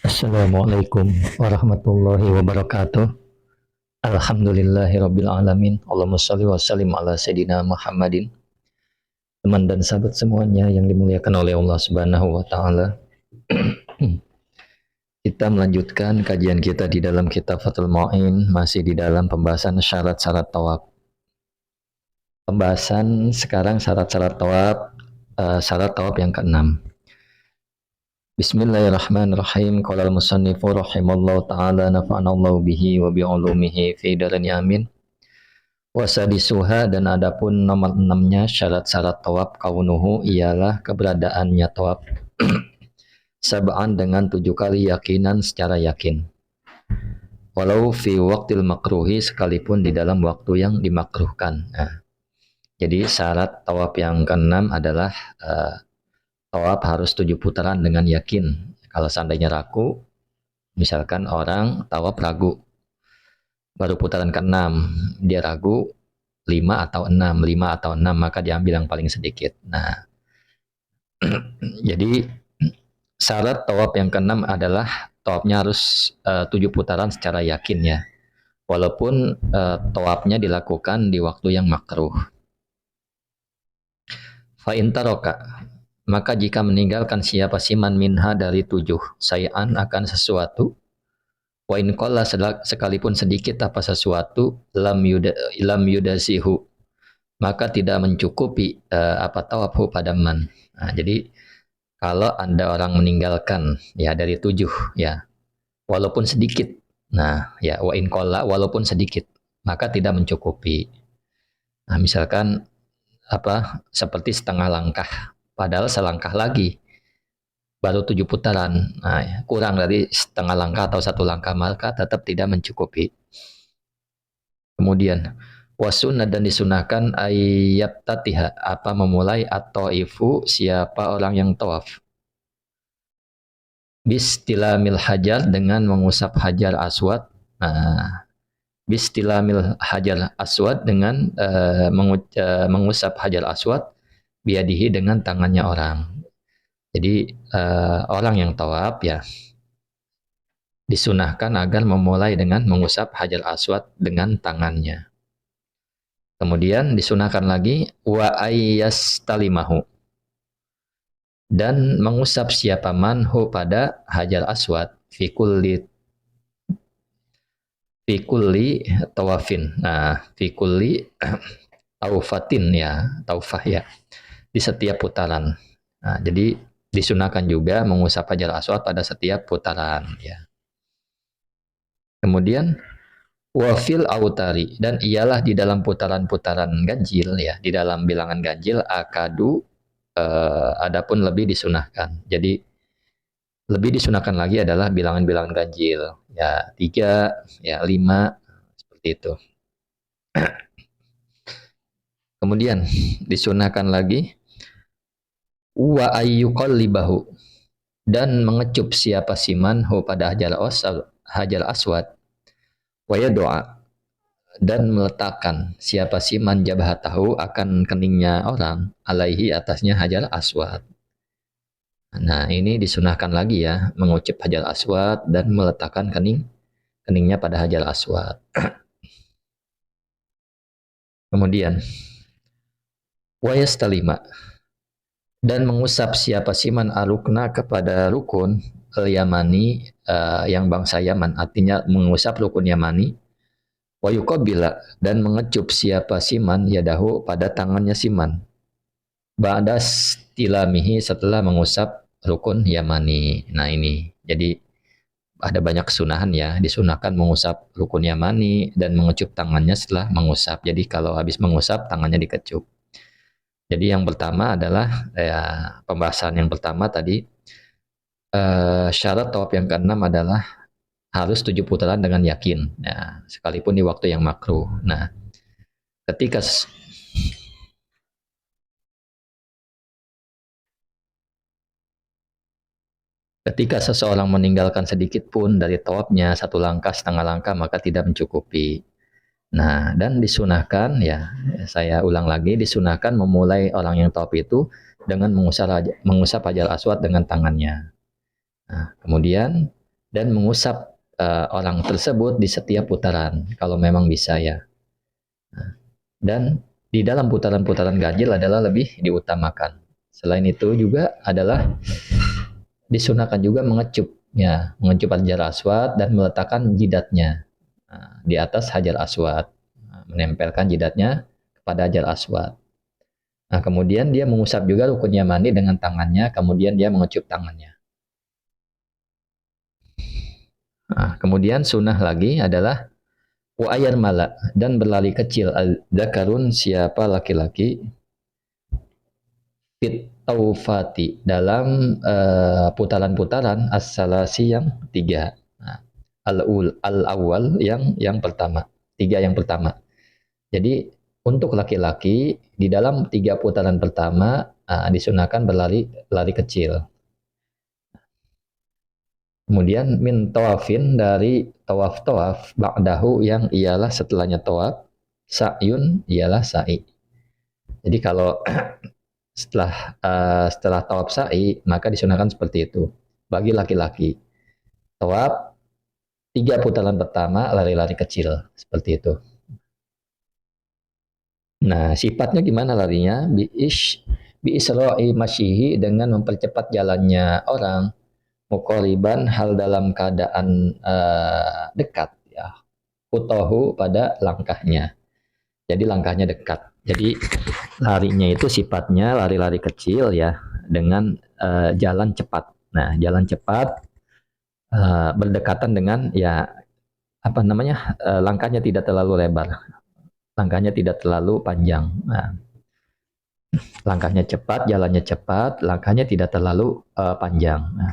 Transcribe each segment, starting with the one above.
Assalamualaikum warahmatullahi wabarakatuh. Alhamdulillahirabbil alamin. Allahumma shalli wa sallim ala sayidina Muhammadin. Teman dan sahabat semuanya yang dimuliakan oleh Allah Subhanahu wa taala. Kita melanjutkan kajian kita di dalam kitab Fathul Mu'in, masih di dalam pembahasan syarat-syarat tawaf. Pembahasan sekarang syarat-syarat tawaf, syarat tawaf yang keenam. Bismillahirrahmanirrahim. Qala al-musannifu rahimallahu ta'ala nafa'anallahu bihi wa bi'ulumihi fi darin amin. Wasadisuha, dan adapun nomor 6-nya syarat-syarat tawaf kaunuhu ialah keberadaannya tawaf sab'an dengan 7 kali yakinan secara yakin. Walau fi waqtil makruhi, sekalipun di dalam waktu yang dimakruhkan. Nah, jadi syarat tawaf yang keenam adalah tawaf harus 7 putaran dengan yakin. Kalau seandainya ragu, misalkan orang tawaf ragu, baru putaran ke-6 dia ragu 5 atau 6, maka diambil yang paling sedikit. Nah, jadi syarat tawaf yang ke-6 adalah tawafnya harus 7 putaran secara yakin ya. Walaupun tawafnya dilakukan di waktu yang makruh. Fa in taraka, maka jika meninggalkan siapa siman minha dari 7 sayan akan sesuatu, wa in qalla, sekalipun sedikit apa sesuatu, lam yudasihu, maka tidak mencukupi apa tawafhu pada man. Nah, jadi kalau Anda orang meninggalkan ya dari 7 ya, walaupun sedikit. Nah, ya wa in qalla, walaupun sedikit, maka tidak mencukupi. Nah, misalkan seperti setengah langkah, padahal selangkah lagi baru 7 putaran. Nah, ya, kurang dari setengah langkah atau 1 langkah, maka tetap tidak mencukupi. Kemudian wasunnah, dan disunahkan ayat tatiha, memulai atau ifu, siapa orang yang tawaf, bistilamil hajar, dengan mengusap hajar aswad. Nah, bistilamil hajar aswad, dengan mengusap hajar aswad, biadihi, dengan tangannya orang. Jadi orang yang tawaf ya disunahkan agar memulai dengan mengusap hajar aswad dengan tangannya. Kemudian disunahkan lagi wa ayyastalimahu, dan mengusap siapa manhu pada hajar aswad, fi kulli tawafin. Nah, fi kulli taufatin ya, taufah ya, di setiap putaran. Nah, jadi disunahkan juga mengusap hajar aswad pada setiap putaran ya. Kemudian wafil autari, dan ialah di dalam putaran-putaran ganjil ya, di dalam bilangan ganjil akadu, adapun lebih disunahkan. Jadi lebih disunahkan lagi adalah bilangan-bilangan ganjil ya, 3 ya, 5, seperti itu. Kemudian disunahkan lagi wa ayyuqallibahu, dan mengecup siapa simanhu pada hajar aswad, wa yad'a, dan meletakkan siapa siman jabhatahu, akan keningnya orang, alaihi, atasnya hajar aswad. Nah, ini disunahkan lagi ya, mengucap hajar aswad dan meletakkan keningnya pada hajar aswad. Kemudian wa yastalima, dan mengusap siapa siman arukna, kepada rukun al-yamani, yang bangsa Yaman, artinya mengusap rukun Yamani. Wa yuqabbila, dan mengecup siapa siman yadahu, pada tangannya siman, ba'da stilamihi, setelah mengusap rukun Yamani. Nah, ini jadi ada banyak kesunahan ya, disunahkan mengusap rukun Yamani dan mengecup tangannya setelah mengusap. Jadi kalau habis mengusap tangannya dikecup. Jadi yang pertama adalah ya, pembahasan yang pertama tadi, syarat tawaf yang keenam adalah harus 7 putaran dengan yakin ya, sekalipun di waktu yang makruh. Nah, ketika seseorang meninggalkan sedikit pun dari tawafnya, 1 langkah, setengah langkah, maka tidak mencukupi. Nah, dan disunahkan ya, saya ulang lagi, disunahkan memulai orang yang tawaf itu dengan mengusap hajar aswad dengan tangannya. Nah, kemudian dan mengusap orang tersebut di setiap putaran kalau memang bisa ya. Dan di dalam putaran-putaran ganjil adalah lebih diutamakan. Selain itu juga adalah disunahkan juga mengecup ya, mengecup Hajar Aswad dan meletakkan jidatnya di atas Hajar Aswad, menempelkan jidatnya kepada Hajar Aswad. Nah, kemudian dia mengusap juga rukun yamani dengan tangannya, kemudian dia mengecup tangannya. Nah, kemudian sunnah lagi adalah wa ayar mala dan berlari kecil al-dzakarun siapa laki-laki fit taufati dalam putaran-putaran as-salasi yang tiga. Nah, al-awwal yang pertama, tiga yang pertama. Jadi untuk laki-laki di dalam tiga putaran pertama disunahkan berlari lari kecil. Kemudian min tawafin dari tawaf ba'dahu yang ialah setelahnya tawaf, sa'yun ialah sa'i. Jadi kalau setelah tawaf sa'i maka disunahkan seperti itu bagi laki-laki. Tawaf tiga putaran pertama lari-lari kecil seperti itu. Nah, sifatnya gimana larinya? Biisra'i masyihi dengan mempercepat jalannya orang, muqoriban hal dalam keadaan dekat ya. Utohu pada langkahnya. Jadi langkahnya dekat. Jadi larinya itu sifatnya lari-lari kecil ya dengan jalan cepat. Nah, jalan cepat berdekatan dengan ya apa namanya langkahnya tidak terlalu lebar, langkahnya tidak terlalu panjang. Nah, langkahnya cepat, jalannya cepat, langkahnya tidak terlalu panjang. Nah,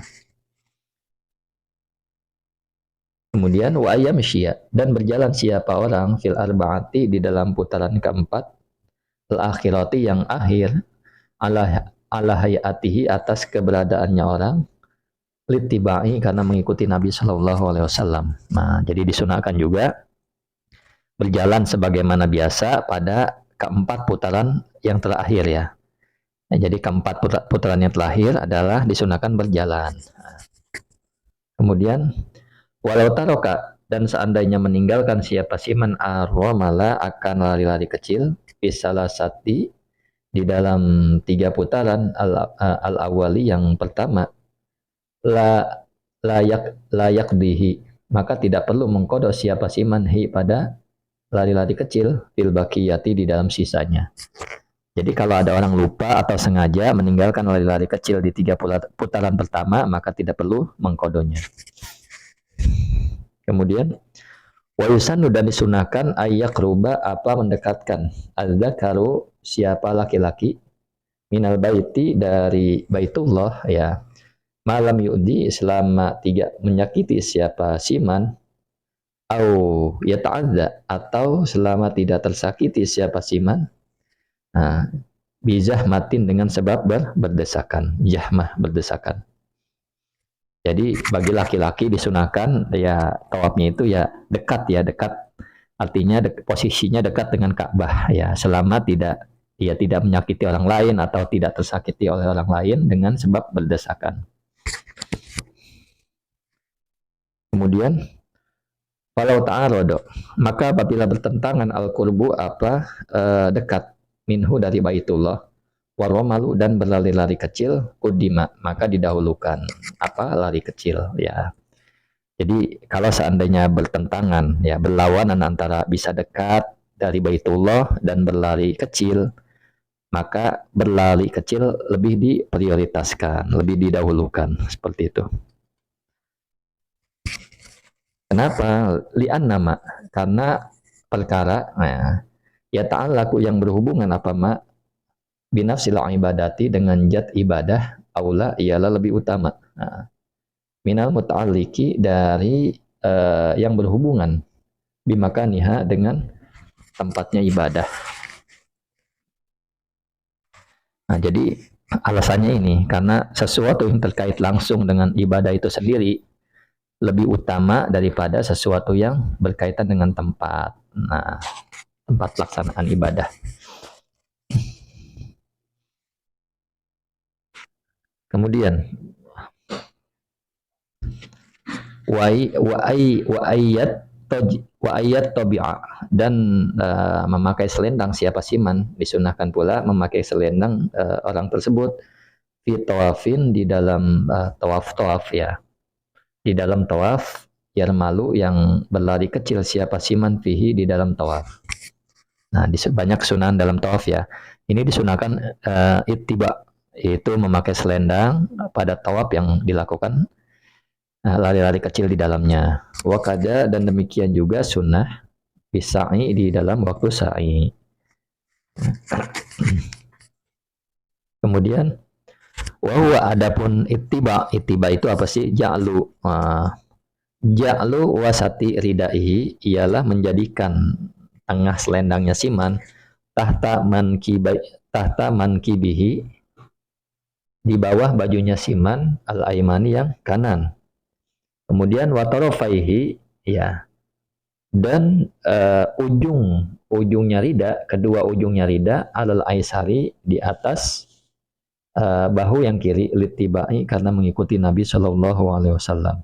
kemudian wa ayyamshiya dan berjalan siapa orang fil arbaati di dalam putaran keempat al akhirati yang akhir ala hayatihi atas keberadaannya orang litibai karena mengikuti Nabi Shallallahu Alaihi Wasallam. Nah, jadi disunahkan juga berjalan sebagaimana biasa pada keempat putaran yang terakhir ya. Nah, jadi keempat putaran yang terakhir adalah disunahkan berjalan. Kemudian walau taroka dan seandainya meninggalkan siapa siman arwamala akan lari-lari kecil bisalah sati di dalam tiga putaran al-awali yang pertama la layak dihi maka tidak perlu mengkodok siapa siman hi pada lari-lari kecil fil bakiyati di dalam sisanya. Jadi kalau ada orang lupa atau sengaja meninggalkan lari-lari kecil di tiga putaran pertama maka tidak perlu mengkodonya. Kemudian wayusanu dan disunahkan ayak ruba apa mendekatkan al-dzakaru siapa laki-laki minal baiti dari baitullah ya malam yudi selama tidak menyakiti siapa siman au yata'adza atau selama tidak tersakiti siapa siman. Nah, bizahmatin dengan sebab berdesakan, jahmah berdesakan. Jadi bagi laki-laki disunahkan ya tawafnya itu ya dekat, artinya posisinya dekat dengan Ka'bah ya selama tidak menyakiti orang lain atau tidak tersakiti oleh orang lain dengan sebab berdesakan. Kemudian walau ta'arodo maka apabila bertentangan al-qurbu dekat minhu dari baitullah waromalu dan berlari-lari kecil kudima maka didahulukan apa lari kecil ya. Jadi kalau seandainya bertentangan ya berlawanan antara bisa dekat dari baitullah dan berlari kecil maka berlari kecil lebih diprioritaskan, lebih didahulukan seperti itu. Kenapa? Lian nama karena perkara ya ta'alaku yang berhubungan apa binafsil ibadati dengan zat ibadah aula ialah lebih utama. Nah, minal muta'alliki dari yang berhubungan bimakaniha dengan tempatnya ibadah. Nah, jadi alasannya ini karena sesuatu yang terkait langsung dengan ibadah itu sendiri lebih utama daripada sesuatu yang berkaitan dengan tempat. Nah, tempat pelaksanaan ibadah. Kemudian Wa ayat tabi'a dan memakai selendang siapa siman disunahkan pula memakai selendang orang tersebut fi tawafin di dalam tawaf ya, di dalam tawaf yarmalu yang berlari kecil siapa siman fihi di dalam tawaf. Nah, banyak kesunahan dalam tawaf ya. Ini disunahkan ittiba, yaitu memakai selendang pada tawaf yang dilakukan lari-lari kecil di dalamnya. Wakada dan demikian juga sunnah bisa'i di dalam waktu sa'i. Kemudian wahwa adapun ittiba itu apa sih? Ja'lu wasati ridaihi ialah menjadikan tengah selendangnya siman tahta mankibihi di bawah bajunya siman al-aimani yang kanan. Kemudian watarofaihi ya, dan ujungnya rida, kedua ujungnya rida alal aisari di atas bahu yang kiri litibai karena mengikuti Nabi Shallallahu Alaihi Wasallam.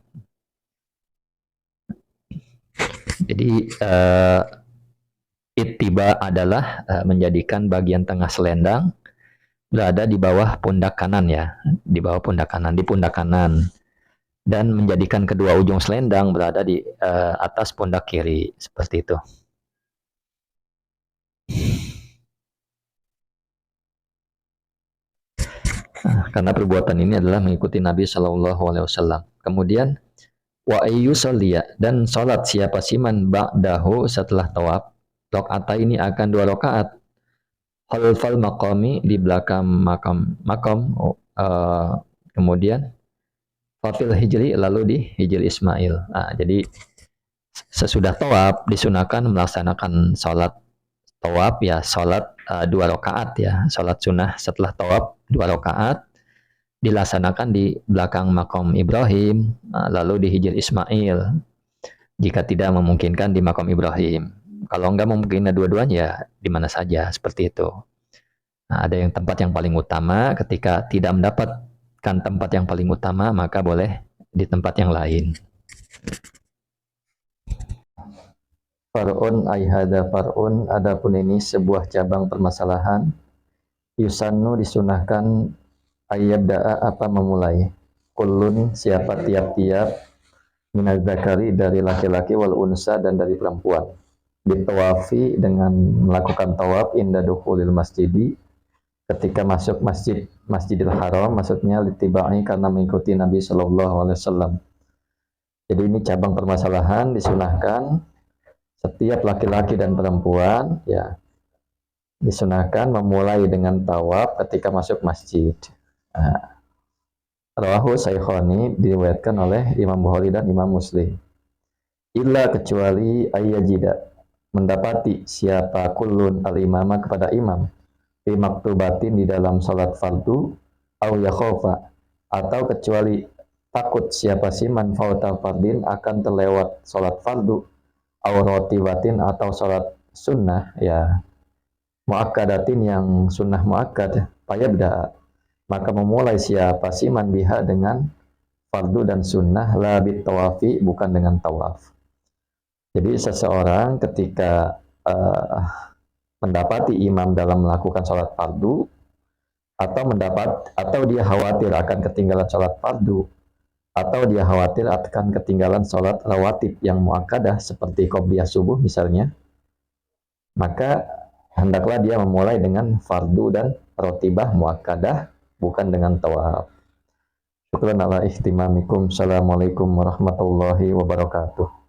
Jadi ittiba adalah menjadikan bagian tengah selendang berada di bawah pundak kanan ya, di bawah pundak kanan, di pundak kanan, dan menjadikan kedua ujung selendang berada di atas pundak kiri seperti itu. Karena perbuatan ini adalah mengikuti Nabi Shallallahu Alaihi Wasallam. Kemudian wa ayyusalliya dan salat siapa siman ba'dahu setelah tawaf rakaat ini akan 2 rakaat khalfal maqami di belakang makam kemudian fafil hijri lalu di hijri Ismail. Jadi sesudah tawaf disunahkan melaksanakan salat tawaf ya, salat 2 rakaat ya, salat sunnah setelah tawaf 2 rakaat dilaksanakan di belakang makam Ibrahim, lalu di hijr Ismail. Jika tidak memungkinkan di makam Ibrahim. Kalau enggak memungkinkan dua-duanya ya di mana saja seperti itu. Nah, ada yang tempat yang paling utama, ketika tidak mendapatkan tempat yang paling utama maka boleh di tempat yang lain. Far'un aihada far'un, adapun ini sebuah cabang permasalahan. Yusannu disunahkan ayyabda'a apa memulai. Kullun siapa tiap-tiap minaz zakari dari laki-laki wal unsa dan dari perempuan. Bitawafi dengan melakukan tawaf inda dukhulil masjidi ketika masuk Masjidil Haram, maksudnya litibai karena mengikuti Nabi Shallallahu Alaihi Wasallam. Jadi ini cabang permasalahan disunahkan setiap laki-laki dan perempuan ya disunahkan memulai dengan tawaf ketika masuk masjid. Rawahu Saikhoni diriwayatkan oleh Imam Bukhari dan Imam Muslim. Illa kecuali ayyajida mendapati siapa kullun al-imama kepada imam fi maktubatin di dalam salat fardu au yakhofa atau kecuali takut siapa siman fauta fardin akan terlewat salat fardu au rotibatin atau salat sunnah ya muakkadatin yang sunnah muakkad payabda maka memulai siapa siman biha dengan fardu dan sunnah la bit tawafi bukan dengan tawaf. Jadi seseorang ketika mendapati imam dalam melakukan sholat fardu atau dia khawatir akan ketinggalan sholat fardu atau dia khawatir akan ketinggalan sholat rawatib yang muakkadah seperti qobliyah subuh misalnya, maka hendaklah dia memulai dengan fardu dan rotibah muakkadah bukan dengan tawaf. Syukran ala ihtimamikum. Assalamualaikum warahmatullahi wabarakatuh.